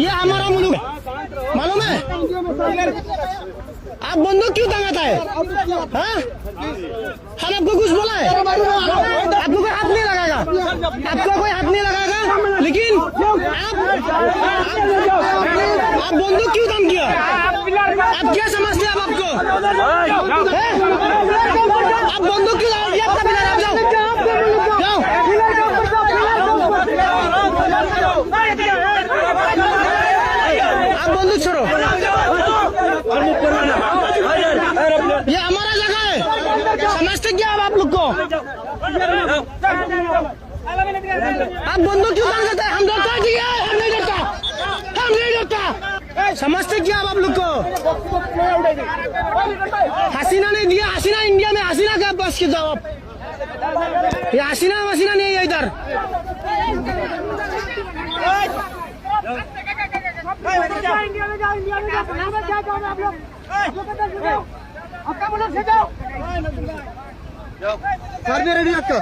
ये हमारा मुल्क मालूम है? आप बंदूक क्यों टांगाता है? हाँ? हम आपको कुछ बोला है? आपको कोई हाथ नहीं लगाएगा, आपको कोई हाथ नहीं लगाएगा, लेकिन आप बंदूक क्यों काम किया? आप क्या समझते हैं? आप आपको आप बंदूक क्यों लगा दिया? आपका पिलर, आप जाओ जाओ। आप बंदूक छोड़ो, ये हमारा जगह है, समझते क्या आप लोग को? आप बंदूक क्यों काम करते हैं? हम डरता है, ठीक है? हम नहीं डरता, हम नहीं डरता। समझते क्या आप लोग को? हसीना नहीं दिया, हसीना इंडिया में, हसीना क्या बस के जवाब? ये हसीना वसीना नहीं है इधर। इंडिया में जाओ, इंडिया में जाओ, क्या जाओ आप लोग? आपका मुल्क से जाओ। सर भी रेडी आपका?